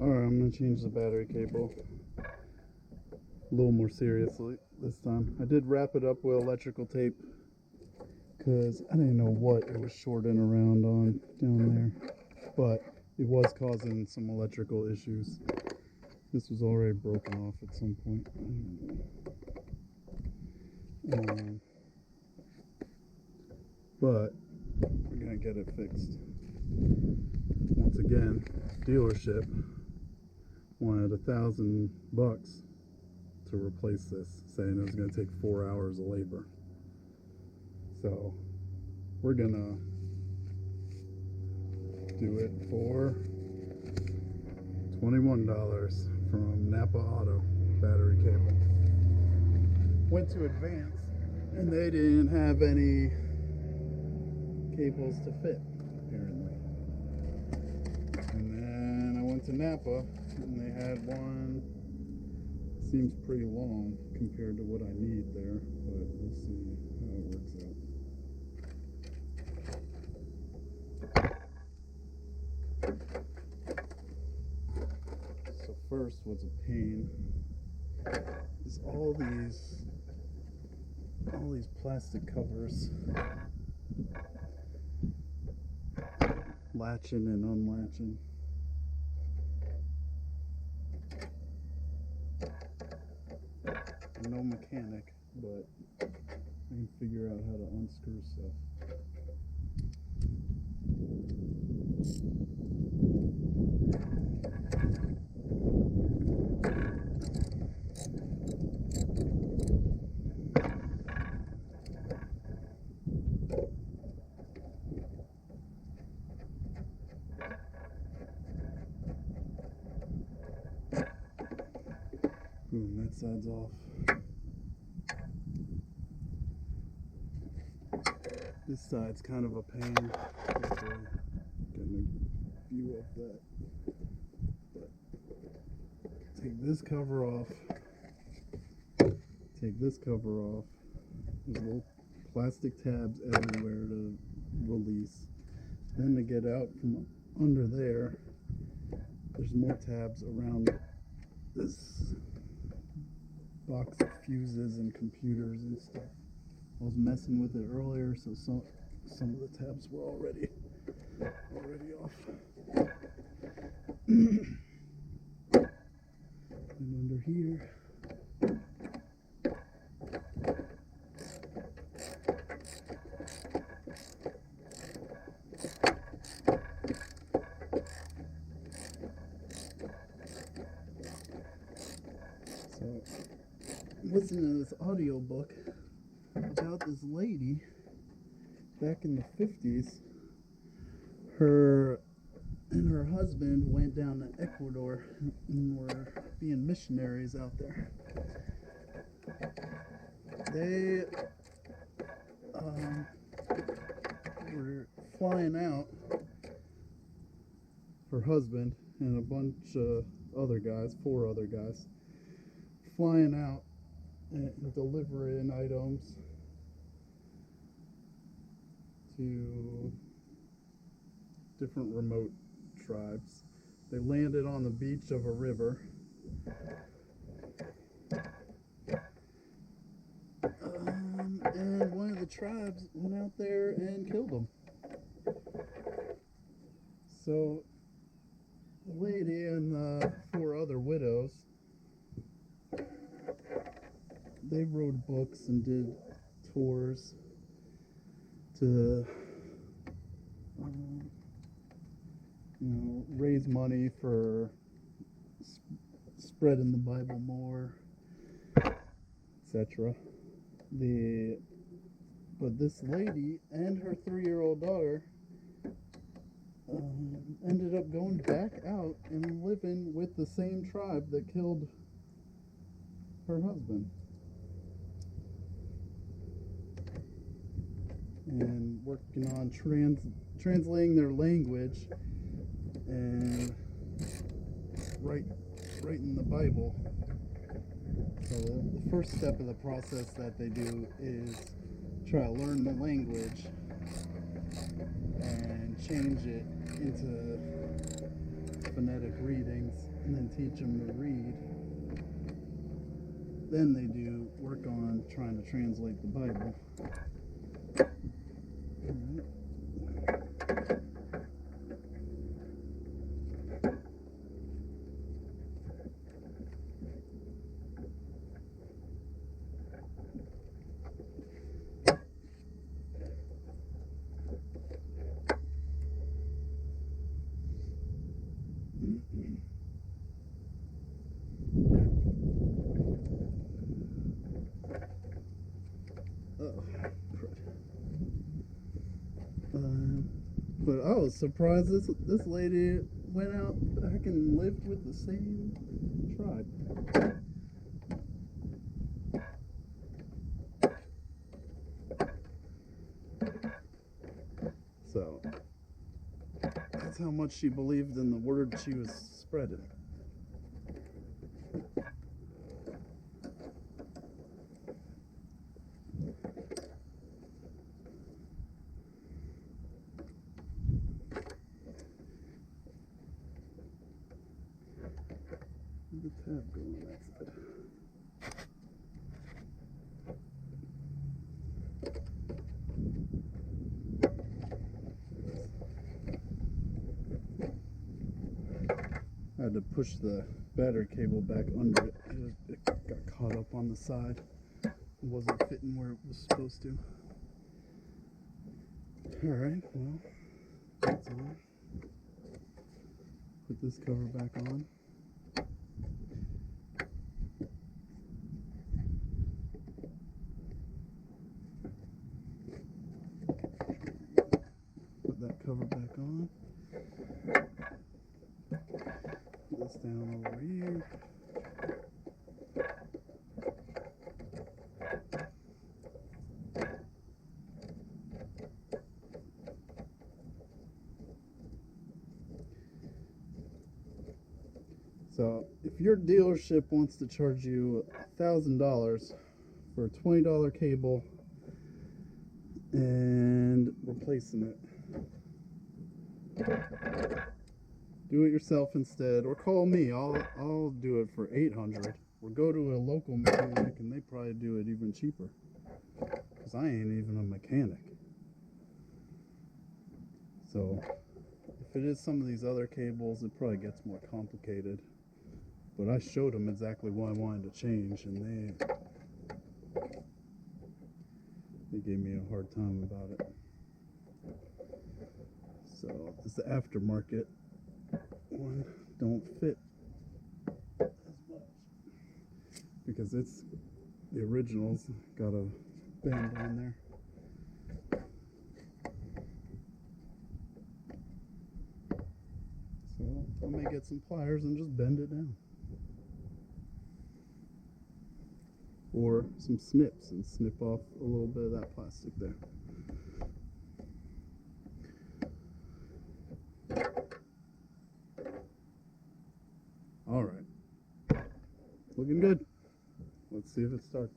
Alright, I'm going to change the battery cable a little more seriously this time. I did wrap it up with electrical tape because I didn't know what it was shorting around on down there, but it was causing some electrical issues. This was already broken off at some point. But we're going to get it fixed. Once again, dealership wanted $1,000 to replace this, saying it was going to take 4 hours of labor. So we're gonna do it for $21 from Napa Auto. Battery cable. Went to Advance and they didn't have any cables to fit, apparently. And then I went to Napa and they had one. Seems pretty long compared to what I need there, but we'll see how it works out. So first, what's a pain is all these plastic covers latching and unlatching. I'm no mechanic, but I can figure out how to unscrew stuff. Boom, that side's off. This side's kind of a pain. Getting a view of that. But take this cover off. Take this cover off. There's little plastic tabs everywhere to release. Then to get out from under there, there's more tabs around this box of fuses and computers and stuff. I was messing with it earlier, so some of the tabs were already off. And under here, so listening to this audio book about this lady back in the 50s. Her and her husband went down to Ecuador and were being missionaries out there. They were flying out, her husband and a bunch of other guys, 4 other guys, flying out and delivering items to different remote tribes. They landed on the beach of a river. And one of the tribes went out there and killed them. So the lady and the 4 other widows, they wrote books and did tours to raise money for spreading the Bible more, etc. But this lady and her 3-year-old daughter ended up going back out and living with the same tribe that killed her husband, and working on translating their language and writing the Bible. So the first step of the process that they do is try to learn the language and change it into phonetic readings and then teach them to read. Then they do work on trying to translate the Bible. But I was surprised this lady went out back and lived with the same tribe. So that's how much she believed in the word she was spreading. The tab go on that side. I had to push the battery cable back under it. It got caught up on the side. It wasn't fitting where it was supposed to. Alright, well, that's on. Put this cover back on. Put that cover back on. Put this down over here. So if your dealership wants to charge you $1,000 for a $20 cable and replacing it, do it yourself instead, or call me. I'll do it for $800, or go to a local mechanic and they probably do it even cheaper, because I ain't even a mechanic. So if it is some of these other cables, it probably gets more complicated. But I showed them exactly what I wanted to change, and they gave me a hard time about it. So this the aftermarket one don't fit as much, because it's the originals got a bend on there. So I may get some pliers and just bend it down. Or some snips and snip off a little bit of that plastic there. All right, looking good. Let's see if it starts.